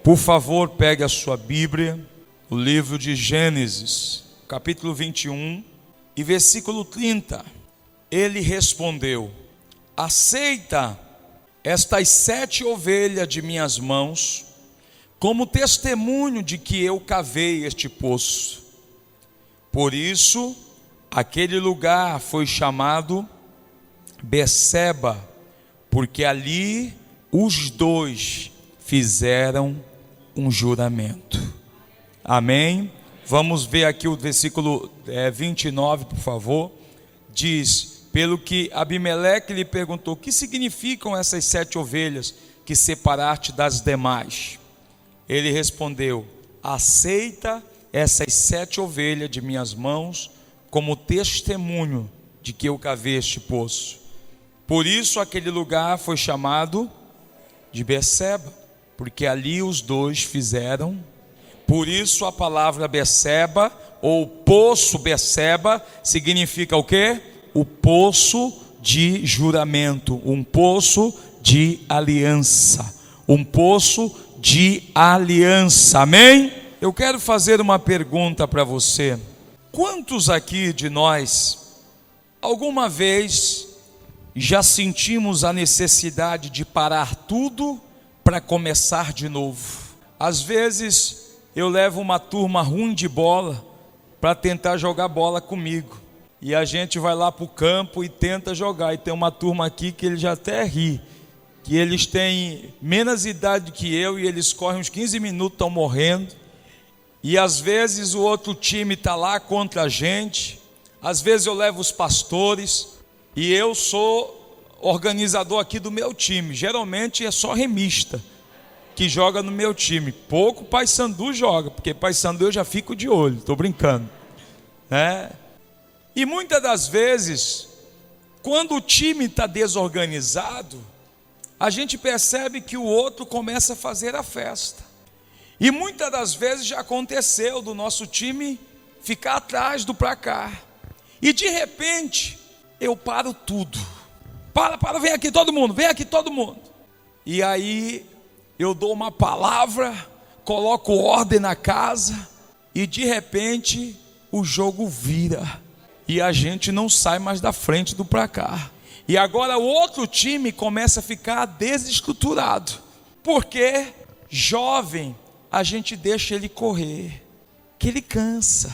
Por favor, pegue a sua Bíblia, o livro de Gênesis, capítulo 21 e versículo 30. Ele respondeu: aceita estas 7 ovelhas de minhas mãos, como testemunho de que eu cavei este poço. Por isso, aquele lugar foi chamado Berseba, porque ali os dois fizeram um juramento. Amém? Vamos ver aqui o versículo 29, por favor. Diz: pelo que Abimeleque lhe perguntou: o que significam essas 7 ovelhas que separaste das demais? Ele respondeu: aceita essas 7 ovelhas de minhas mãos como testemunho de que eu cavei este poço. Por isso aquele lugar foi chamado de Berseba, porque ali os dois fizeram. Por isso a palavra Berseba, ou poço Berseba, significa o quê? O poço de juramento, um poço de aliança, um poço de aliança. Amém? Eu quero fazer uma pergunta para você. Quantos aqui de nós alguma vez já sentimos a necessidade de parar tudo para começar de novo? Às vezes eu levo uma turma ruim de bola para tentar jogar bola comigo, e a gente vai lá para o campo e tenta jogar, e tem uma turma aqui que ele já até ri, que eles têm menos idade que eu, e eles correm uns 15 minutos, estão morrendo, e às vezes o outro time está lá contra a gente. Às vezes eu levo os pastores, e eu sou organizador aqui do meu time. Geralmente é só remista que joga no meu time, pouco Paysandu joga, porque Paysandu eu já fico de olho, estou brincando, né? E muitas das vezes, quando o time está desorganizado, a gente percebe que o outro começa a fazer a festa. E muitas das vezes já aconteceu do nosso time ficar atrás do placar, e de repente eu paro tudo. Para, vem aqui todo mundo, vem aqui todo mundo. E aí eu dou uma palavra, coloco ordem na casa, e de repente o jogo vira, e a gente não sai mais da frente do placar. E agora o outro time começa a ficar desestruturado, porque jovem, a gente deixa ele correr, que ele cansa,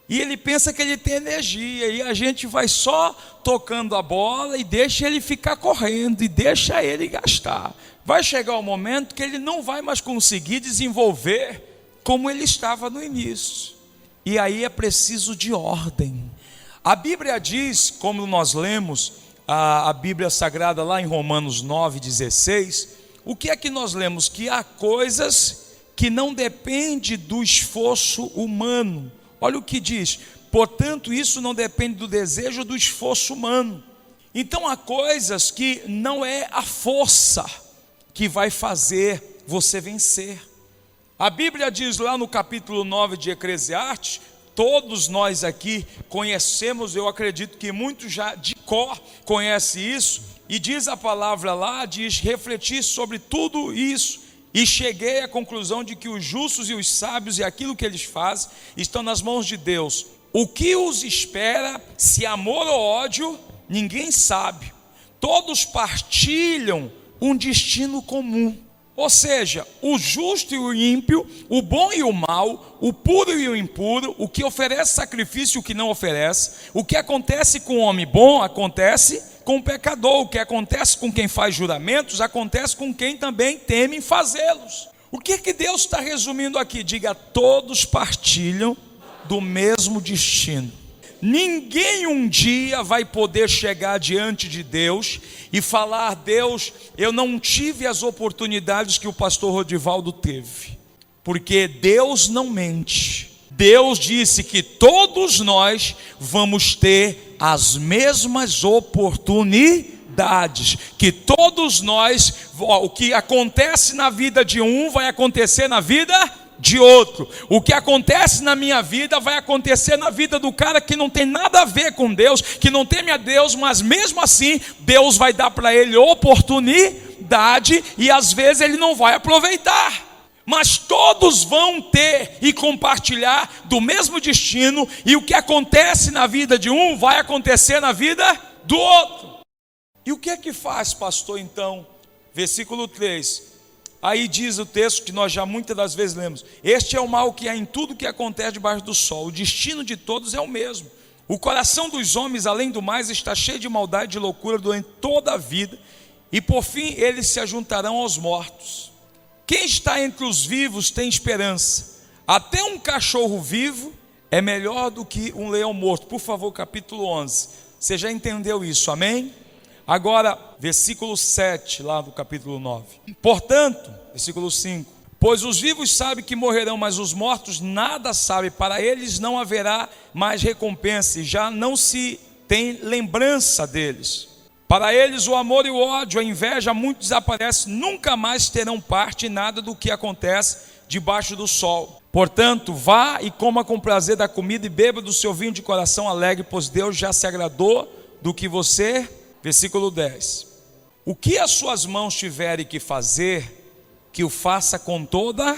e ele pensa que ele tem energia, e a gente vai só tocando a bola e deixa ele ficar correndo, e deixa ele gastar. Vai chegar o momento que ele não vai mais conseguir desenvolver como ele estava no início, e aí é preciso de ordem. A Bíblia diz, como nós lemos a Bíblia Sagrada lá em Romanos 9,16, o que é que nós lemos? Que há coisas que não dependem do esforço humano. Olha o que diz: portanto isso não depende do desejo ou do esforço humano. Então há coisas que não é a força que vai fazer você vencer. A Bíblia diz lá no capítulo 9 de Eclesiastes, todos nós aqui conhecemos, eu acredito que muitos já de cor conhecem isso, e diz a palavra lá, diz: refletir sobre tudo isso, e cheguei à conclusão de que os justos e os sábios e aquilo que eles fazem estão nas mãos de Deus. O que os espera, se amor ou ódio, ninguém sabe. Todos partilham um destino comum. Ou seja, o justo e o ímpio, o bom e o mal, o puro e o impuro, o que oferece sacrifício e o que não oferece. O que acontece com o homem bom, acontece com o pecador. O que acontece com quem faz juramentos, acontece com quem também teme fazê-los. O que Deus está resumindo aqui? Diga: todos partilham do mesmo destino. Ninguém um dia vai poder chegar diante de Deus e falar: Deus, eu não tive as oportunidades que o pastor Rodivaldo teve, porque Deus não mente. Deus disse que todos nós vamos ter as mesmas oportunidades, que todos nós, o que acontece na vida de um vai acontecer na vida de outro. O que acontece na minha vida vai acontecer na vida do cara que não tem nada a ver com Deus, que não teme a Deus, mas mesmo assim Deus vai dar para ele oportunidade. idade e às vezes ele não vai aproveitar. Mas todos vão ter e compartilhar do mesmo destino, e o que acontece na vida de um vai acontecer na vida do outro. E o que é que faz, pastor, então? Versículo 3. Aí diz o texto que nós já muitas das vezes lemos: este é o mal que há em tudo que acontece debaixo do sol. O destino de todos é o mesmo. O coração dos homens, além do mais, está cheio de maldade e de loucura durante toda a vida, e por fim eles se ajuntarão aos mortos. Quem está entre os vivos tem esperança. Até um cachorro vivo é melhor do que um leão morto. Por favor, capítulo 11. Você já entendeu isso, amém? Agora, versículo 7, lá do capítulo 9. Portanto, versículo 5. Pois os vivos sabem que morrerão, mas os mortos nada sabem. Para eles não haverá mais recompensa, e já não se tem lembrança deles. Para eles o amor e o ódio, a inveja, muito desaparece, nunca mais terão parte em nada do que acontece debaixo do sol. Portanto, vá e coma com prazer da comida e beba do seu vinho de coração alegre, pois Deus já se agradou do que você... Versículo 10. O que as suas mãos tiverem que fazer, que o faça com toda...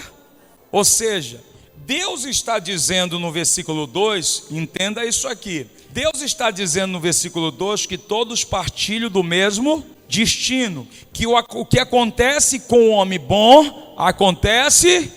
Ou seja, Deus está dizendo no versículo 2, entenda isso aqui, Deus está dizendo no versículo 2 que todos partilham do mesmo destino, que o que acontece com o homem bom, acontece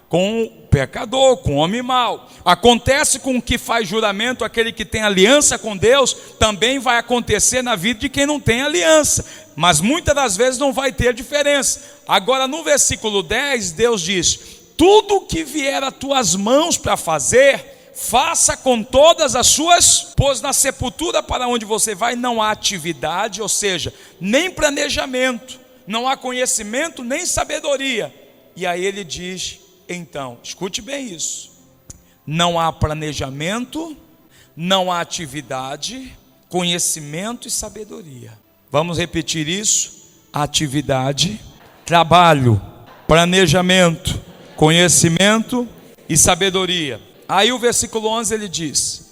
com o pecador, com o homem mau. Acontece com o que faz juramento, aquele que tem aliança com Deus, também vai acontecer na vida de quem não tem aliança, mas muitas das vezes não vai ter diferença. Agora no versículo 10, Deus diz: tudo que vier às tuas mãos para fazer, faça com todas as suas, pois na sepultura para onde você vai não há atividade, ou seja, nem planejamento, não há conhecimento, nem sabedoria. E aí ele diz, então, escute bem isso: não há planejamento, não há atividade, conhecimento e sabedoria. Vamos repetir isso: atividade, trabalho, planejamento, conhecimento e sabedoria. Aí o versículo 11 ele diz: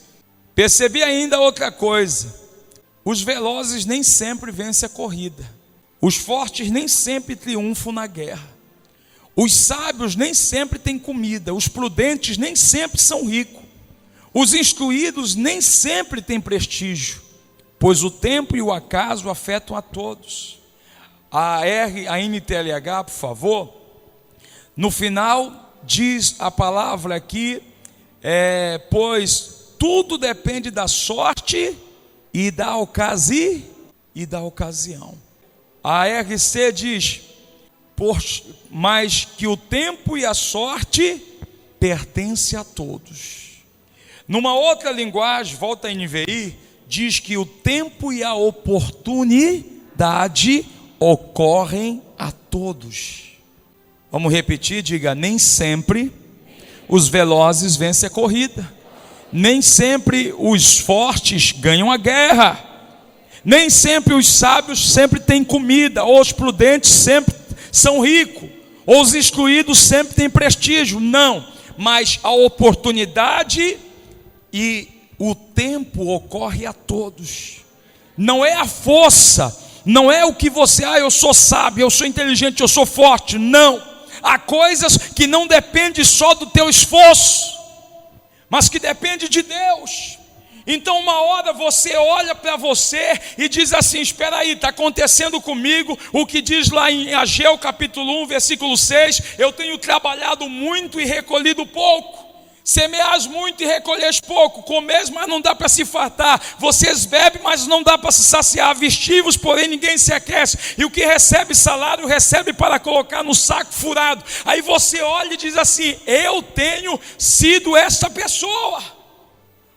percebi ainda outra coisa, os velozes nem sempre vencem a corrida, os fortes nem sempre triunfam na guerra, os sábios nem sempre têm comida, os prudentes nem sempre são ricos, os instruídos nem sempre têm prestígio, pois o tempo e o acaso afetam a todos. A NTLH, por favor, no final diz a palavra aqui, pois tudo depende da sorte e da ocasião. A RC diz, mas que o tempo e a sorte pertencem a todos. Numa outra linguagem, volta a NVI, diz que o tempo e a oportunidade ocorrem a todos. Vamos repetir, diga: nem sempre os velozes vencem a corrida, nem sempre os fortes ganham a guerra, nem sempre os sábios sempre têm comida, ou os prudentes sempre são ricos, ou os excluídos sempre têm prestígio. Não, mas a oportunidade e o tempo ocorre a todos. Não é a força, não é o que você, eu sou sábio, eu sou inteligente, eu sou forte. Não, há coisas que não dependem só do teu esforço, mas que depende de Deus. Então uma hora você olha para você e diz assim: espera aí, está acontecendo comigo o que diz lá em Ageu capítulo 1 versículo 6, eu tenho trabalhado muito e recolhido pouco. Semeais muito e recolheis pouco, comeis, mas não dá para se fartar, vocês bebem, mas não dá para se saciar, vestivos, porém ninguém se aquece, e o que recebe salário, recebe para colocar no saco furado. Aí você olha e diz assim: eu tenho sido essa pessoa.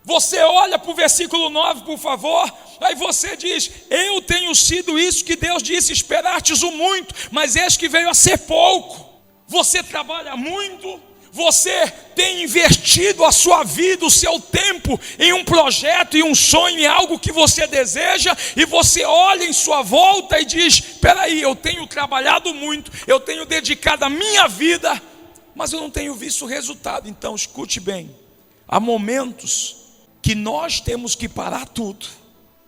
Você olha para o versículo 9, por favor, aí você diz: eu tenho sido isso que Deus disse, esperastes o muito, mas eis que veio a ser pouco. Você trabalha muito, você tem investido a sua vida, o seu tempo em um projeto, em um sonho, em algo que você deseja, e você olha em sua volta e diz: espera aí, eu tenho trabalhado muito, eu tenho dedicado a minha vida, mas eu não tenho visto o resultado. Então escute bem, há momentos que nós temos que parar tudo,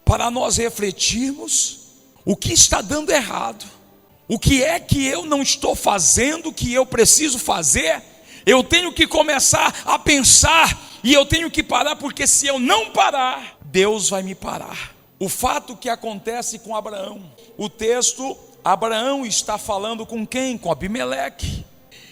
para nós refletirmos o que está dando errado, O que é que eu não estou fazendo que eu preciso fazer? Eu tenho que começar a pensar e eu tenho que parar, porque se eu não parar, Deus vai me parar. O fato que acontece com Abraão, o texto, Abraão está falando com quem? Com Abimeleque.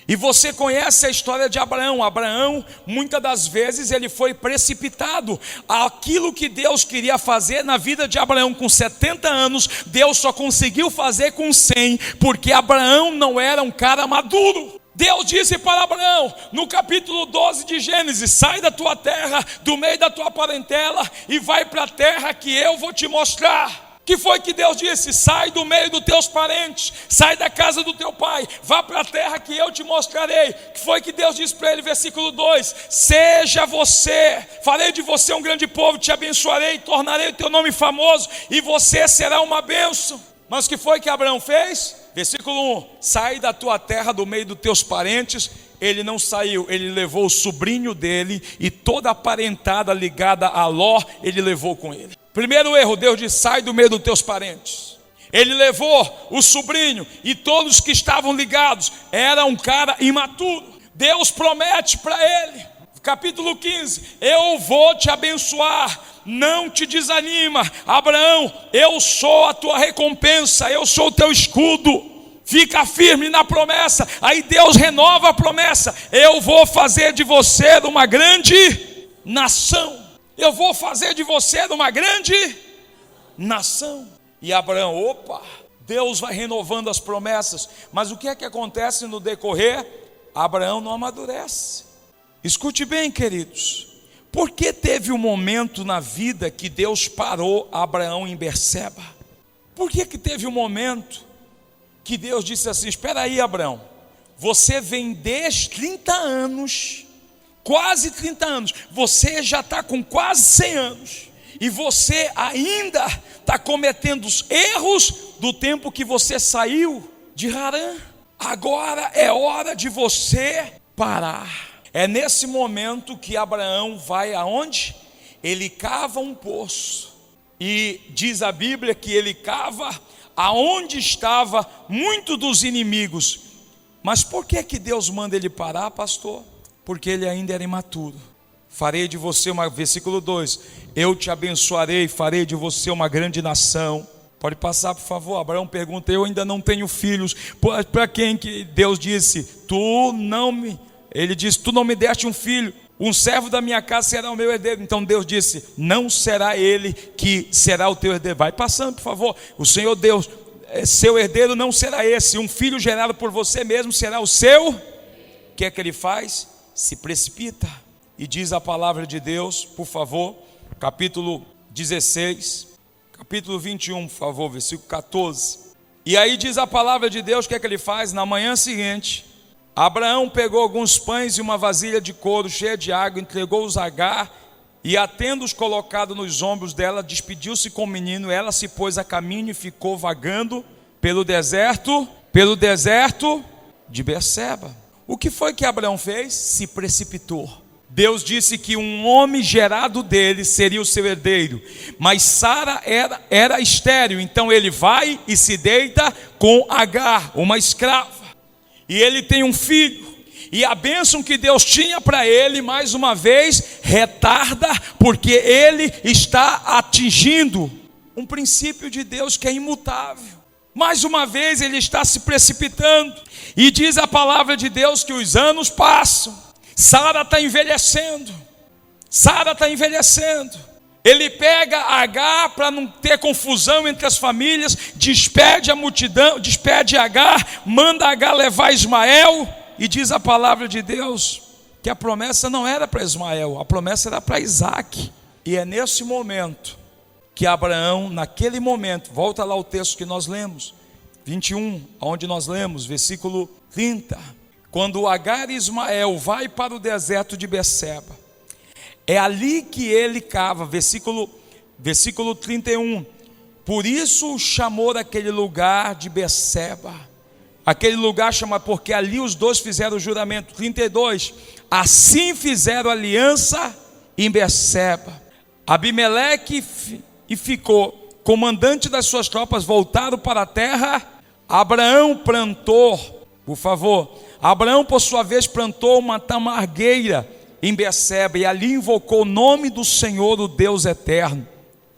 E você conhece a história de Abraão. Abraão, muitas das vezes, ele foi precipitado. Aquilo que Deus queria fazer na vida de Abraão com 70 anos, Deus só conseguiu fazer com 100, porque Abraão não era um cara maduro. Deus disse para Abraão, no capítulo 12 de Gênesis: sai da tua terra, do meio da tua parentela, e vai para a terra que eu vou te mostrar. Que foi que Deus disse? Sai do meio dos teus parentes, sai da casa do teu pai, vá para a terra que eu te mostrarei. Que foi que Deus disse para ele, versículo 2: seja você, farei de você um grande povo, te abençoarei, tornarei o teu nome famoso, e você será uma bênção. Mas o que foi que Abraão fez? Versículo 1: sai da tua terra, do meio dos teus parentes. Ele não saiu, ele levou o sobrinho dele, e toda a parentada ligada a Ló, ele levou com ele. Primeiro erro, Deus disse: sai do meio dos teus parentes. Ele levou o sobrinho e todos que estavam ligados. Era um cara imaturo. Deus promete para ele, capítulo 15: eu vou te abençoar, não te desanima. Abraão, eu sou a tua recompensa, eu sou o teu escudo. Fica firme na promessa. Aí Deus renova a promessa: eu vou fazer de você uma grande nação. Eu vou fazer de você uma grande nação. E Abraão, opa, Deus vai renovando as promessas. Mas o que é que acontece no decorrer? Abraão não amadurece. Escute bem, queridos. Por que teve um momento na vida que Deus parou Abraão em Berseba? Por que teve um momento que Deus disse assim: espera aí, Abraão, você vem desde 30 anos, quase 30 anos, você já está com quase 100 anos, e você ainda está cometendo os erros do tempo que você saiu de Harã. Agora é hora de você parar. É nesse momento que Abraão vai aonde? Ele cava um poço, e diz a Bíblia que ele cava aonde estava muito dos inimigos. Mas por que Deus manda ele parar, pastor? Porque ele ainda era imaturo. Farei de você versículo 2: eu te abençoarei, farei de você uma grande nação. Pode passar, por favor. Abraão pergunta: eu ainda não tenho filhos. Para quem que Deus disse? Ele disse: tu não me deste um filho, um servo da minha casa será o meu herdeiro. Então Deus disse: não será ele que será o teu herdeiro. Vai passando, por favor. O Senhor Deus, seu herdeiro não será esse, um filho gerado por você mesmo será o seu. O que é que ele faz? Se precipita. E diz a palavra de Deus, por favor, capítulo 16, capítulo 21, por favor, versículo 14. E aí diz a palavra de Deus, o que é que ele faz? Na manhã seguinte, Abraão pegou alguns pães e uma vasilha de couro cheia de água, entregou-os a Agar, e tendo-os colocado nos ombros dela, despediu-se com o menino. Ela se pôs a caminho e ficou vagando pelo deserto de Berseba. O que foi que Abraão fez? Se precipitou. Deus disse que um homem gerado dele seria o seu herdeiro, mas Sara era estéril. Então ele vai e se deita com Agar, uma escrava, e ele tem um filho. E a bênção que Deus tinha para ele, mais uma vez, retarda, porque ele está atingindo um princípio de Deus que é imutável. Mais uma vez ele está se precipitando. E diz a palavra de Deus que os anos passam. Sara está envelhecendo. Ele pega Agar para não ter confusão entre as famílias, despede a multidão, despede Agar, manda Agar levar Ismael. E diz a palavra de Deus que a promessa não era para Ismael, a promessa era para Isaac. E é nesse momento que Abraão, naquele momento, volta lá o texto que nós lemos, 21, onde nós lemos, versículo 30, quando Agar e Ismael vai para o deserto de Berseba, é ali que ele cava, versículo 31, por isso chamou daquele lugar de Berseba. Aquele lugar chama, porque ali os dois fizeram o juramento. 32, assim fizeram aliança em Berseba. Abimeleque e ficou comandante das suas tropas, voltaram para a terra Abraão plantou, por favor, Abraão por sua vez plantou uma tamargueira em Berseba e ali invocou o nome do Senhor, o Deus eterno.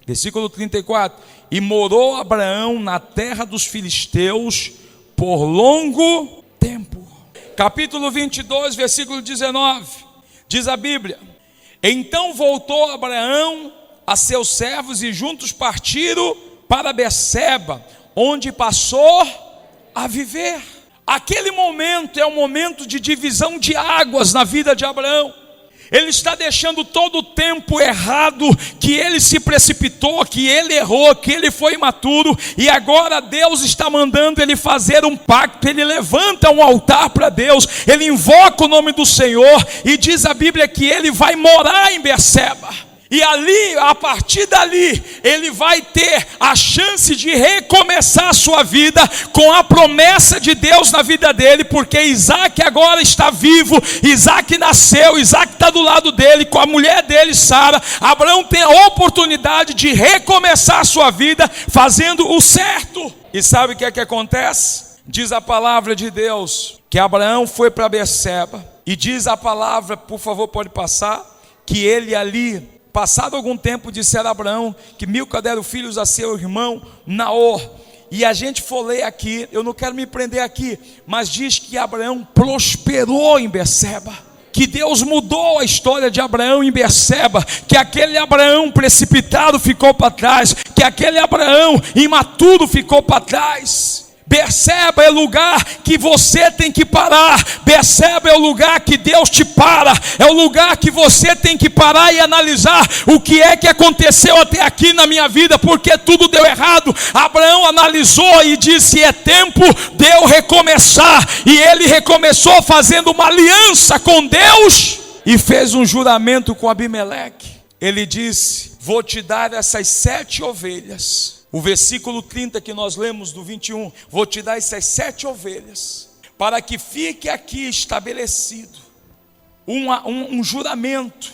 Versículo 34, e morou Abraão na terra dos filisteus por longo tempo. Capítulo 22, versículo 19, diz a Bíblia: então voltou Abraão a seus servos e juntos partiram para Berseba, onde passou a viver. Aquele momento é um momento de divisão de águas na vida de Abraão. Ele está deixando todo o tempo errado, que ele se precipitou, que ele errou, que ele foi imaturo, e agora Deus está mandando ele fazer um pacto. Ele levanta um altar para Deus, ele invoca o nome do Senhor, e diz a Bíblia que ele vai morar em Berseba. E ali, a partir dali, ele vai ter a chance de recomeçar a sua vida com a promessa de Deus na vida dele, porque Isaac agora está vivo, Isaac nasceu, Isaac está do lado dele, com a mulher dele, Sara. Abraão tem a oportunidade de recomeçar a sua vida fazendo o certo. E sabe o que é que acontece? Diz a palavra de Deus que Abraão foi para Berseba, e diz a palavra, por favor, pode passar, que ele ali, passado algum tempo, disseram a Abraão que Milca dera filhos a seu irmão Naor. E a gente for ler aqui, eu não quero me prender aqui, mas diz que Abraão prosperou em Berseba, que Deus mudou a história de Abraão em Berseba, que aquele Abraão precipitado ficou para trás, que aquele Abraão imaturo ficou para trás. Berseba é o lugar que você tem que parar. Berseba é o lugar que Deus te para. É o lugar que você tem que parar e analisar o que é que aconteceu até aqui na minha vida, porque tudo deu errado. Abraão analisou e disse: é tempo de eu recomeçar. E ele recomeçou fazendo uma aliança com Deus e fez um juramento com Abimeleque. Ele disse: vou te dar essas 7 ovelhas. O versículo 30 que nós lemos do 21, vou te dar essas 7 ovelhas, para que fique aqui estabelecido um juramento,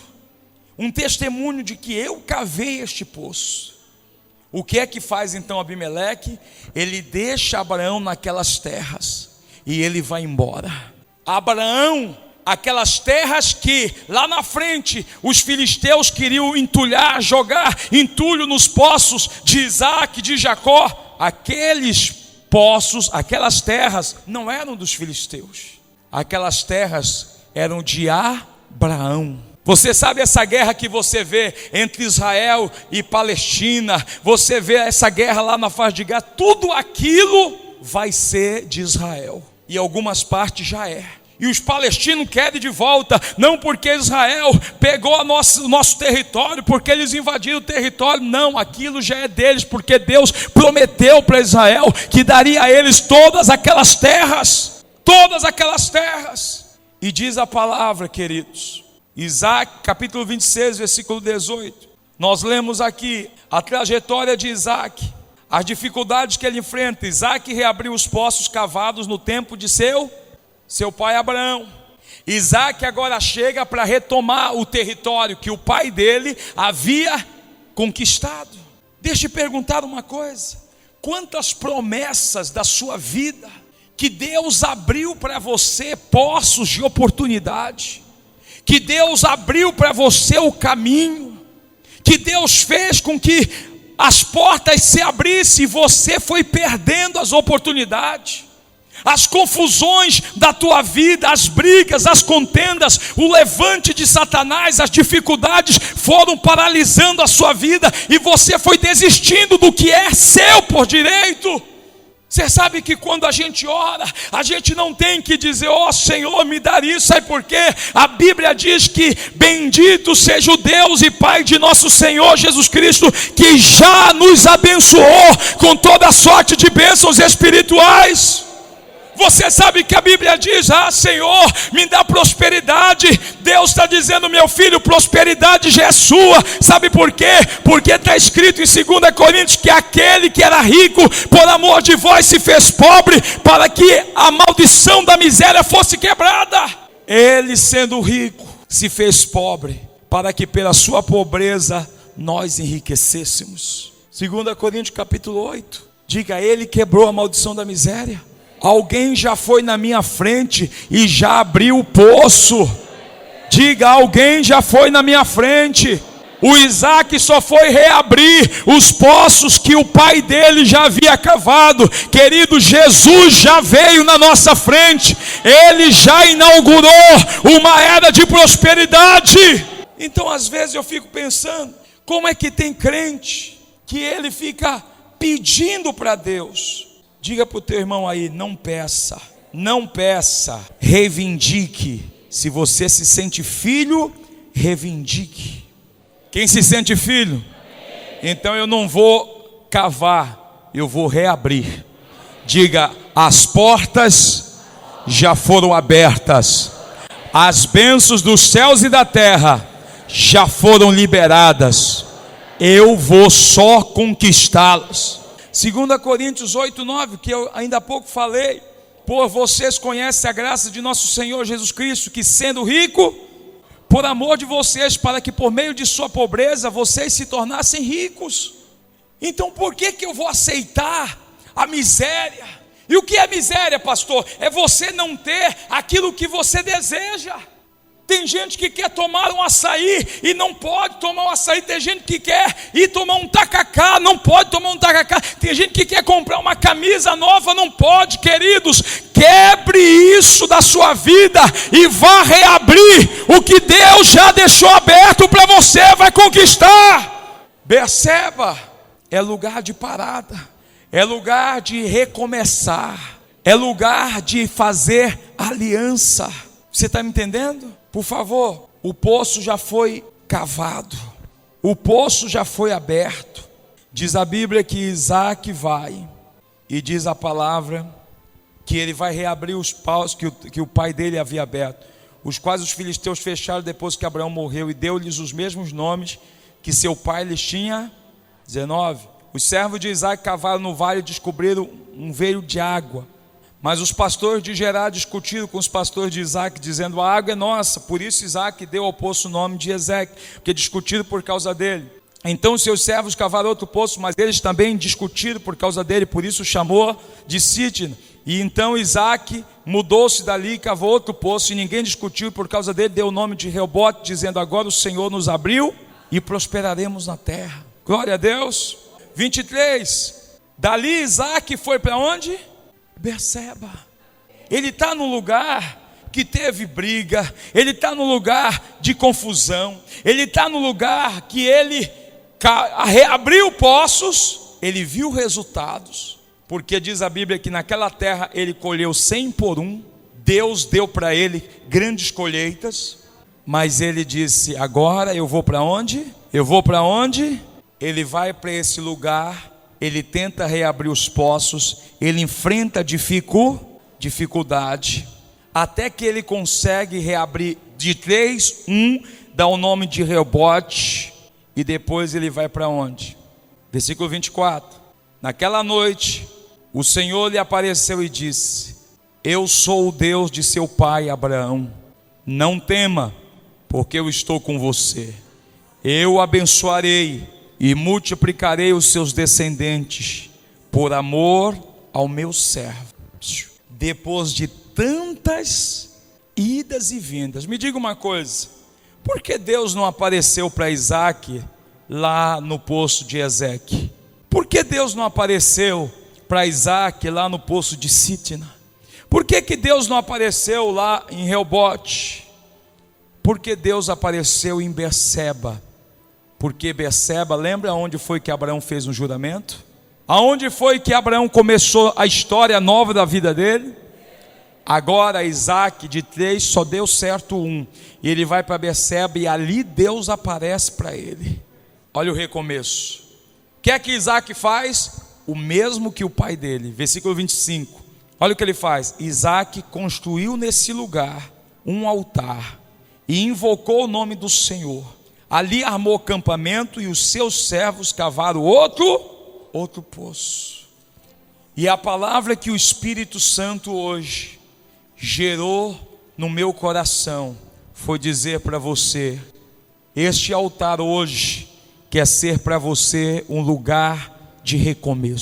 um testemunho de que eu cavei este poço. O que é que faz então Abimeleque? Ele deixa Abraão naquelas terras e ele vai embora. Abraão, aquelas terras que lá na frente os filisteus queriam entulhar, jogar entulho nos poços de Isaac, de Jacó, aqueles poços, aquelas terras não eram dos filisteus, aquelas terras eram de Abraão. Você sabe essa guerra que você vê entre Israel e Palestina, você vê essa guerra lá na faixa de Gaza, tudo aquilo vai ser de Israel, e algumas partes já é. E os palestinos querem de volta, não porque Israel pegou o nosso território, porque eles invadiram o território, não, aquilo já é deles, porque Deus prometeu para Israel que daria a eles todas aquelas terras, e diz a palavra, queridos, Isaac, capítulo 26, versículo 18, nós lemos aqui a trajetória de Isaac, as dificuldades que ele enfrenta. Isaac reabriu os poços cavados no tempo de seu pai Abraão. Isaac agora chega para retomar o território que o pai dele havia conquistado. Deixa eu perguntar uma coisa: quantas promessas da sua vida que Deus abriu para você, poços de oportunidade, que Deus abriu para você o caminho, que Deus fez com que as portas se abrissem e você foi perdendo as oportunidades. As confusões da tua vida, as brigas, as contendas, o levante de Satanás, as dificuldades foram paralisando a sua vida e você foi desistindo do que é seu por direito. Você sabe que quando a gente ora, a gente não tem que dizer: ó Senhor, me dá isso. Sabe por quê? A Bíblia diz que bendito seja o Deus e Pai de nosso Senhor Jesus Cristo, que já nos abençoou com toda sorte de bênçãos espirituais. Você sabe que a Bíblia diz: ah Senhor, me dá prosperidade. Deus está dizendo: meu filho, prosperidade já é sua. Sabe por quê? Porque está escrito em 2 Coríntios que aquele que era rico, por amor de vós se fez pobre, para que a maldição da miséria fosse quebrada. Ele, sendo rico, se fez pobre, para que pela sua pobreza nós enriquecêssemos. 2 Coríntios capítulo 8. Diga, ele quebrou a maldição da miséria. Alguém já foi na minha frente e já abriu o poço. Diga, alguém já foi na minha frente. O Isaac só foi reabrir os poços que o pai dele já havia cavado. Querido, Jesus já veio na nossa frente. Ele já inaugurou uma era de prosperidade. Então às vezes eu fico pensando, como é que tem crente que ele fica pedindo para Deus? Diga para o teu irmão aí, não peça, não peça, reivindique. Se você se sente filho, reivindique. Quem se sente filho? Então eu não vou cavar, eu vou reabrir. Diga, as portas já foram abertas, as bênçãos dos céus e da terra já foram liberadas, eu vou só conquistá-las. 2 Coríntios 8:9, que eu ainda há pouco falei, por vocês conhecem a graça de nosso Senhor Jesus Cristo, que sendo rico, por amor de vocês, para que por meio de sua pobreza, vocês se tornassem ricos. Então por que eu vou aceitar a miséria? E o que é miséria, pastor? É você não ter aquilo que você deseja. Tem gente que quer tomar um açaí e não pode tomar um açaí. Tem gente que quer ir tomar um tacacá, não pode tomar um tacacá. Tem gente que quer comprar uma camisa nova, não pode. Queridos, quebre isso da sua vida e vá reabrir o que Deus já deixou aberto para você, vai conquistar. Berseba é lugar de parada, é lugar de recomeçar, é lugar de fazer aliança. Você está me entendendo? Por favor, o poço já foi cavado, o poço já foi aberto. Diz a Bíblia que Isaac vai, e diz a palavra que ele vai reabrir os paus que o pai dele havia aberto, os quais os filisteus fecharam depois que Abraão morreu, e deu-lhes os mesmos nomes que seu pai lhes tinha. 19. Os servos de Isaac cavaram no vale e descobriram um veio de água. Mas os pastores de Gerar discutiram com os pastores de Isaac, dizendo, a água é nossa. Por isso Isaac deu ao poço o nome de Ezeque, porque discutiram por causa dele. Então seus servos cavaram outro poço, mas eles também discutiram por causa dele, por isso chamou de Sitna. E então Isaac mudou-se dali e cavou outro poço, e ninguém discutiu, por causa dele deu o nome de Reobote, dizendo, agora o Senhor nos abriu e prosperaremos na terra. Glória a Deus. 23. Dali Isaac foi para onde? Berseba. Ele está num lugar que teve briga, ele está num lugar de confusão, ele está num lugar que ele reabriu poços, ele viu resultados, porque diz a Bíblia que naquela terra ele colheu 100 por 1, Deus deu para ele grandes colheitas, mas ele disse, agora eu vou para onde? Eu vou para onde? Ele vai para esse lugar. Ele tenta reabrir os poços, ele enfrenta dificuldade, até que ele consegue reabrir de 3, 1, dá o nome de Reobote, e depois ele vai para onde? Versículo 24. Naquela noite, o Senhor lhe apareceu e disse, eu sou o Deus de seu pai Abraão, não tema, porque eu estou com você, eu o abençoarei, e multiplicarei os seus descendentes, por amor ao meu servo. Depois de tantas idas e vindas, me diga uma coisa, por que Deus não apareceu para Isaac lá no poço de Ezeque? Por que Deus não apareceu para Isaac lá no poço de Sitna? Por que Deus não apareceu lá em Reobote? Por que Deus apareceu em Berseba? Porque Berseba, lembra onde foi que Abraão fez um juramento? Aonde foi que Abraão começou a história nova da vida dele? Agora Isaac de 3 só deu certo 1, e ele vai para Berseba e ali Deus aparece para ele. Olha o recomeço. O que é que Isaac faz? O mesmo que o pai dele. Versículo 25. Olha o que ele faz. Isaac construiu nesse lugar um altar e invocou o nome do Senhor. Ali armou acampamento e os seus servos cavaram outro poço. E a palavra que o Espírito Santo hoje gerou no meu coração foi dizer para você, este altar hoje quer ser para você um lugar de recomeço.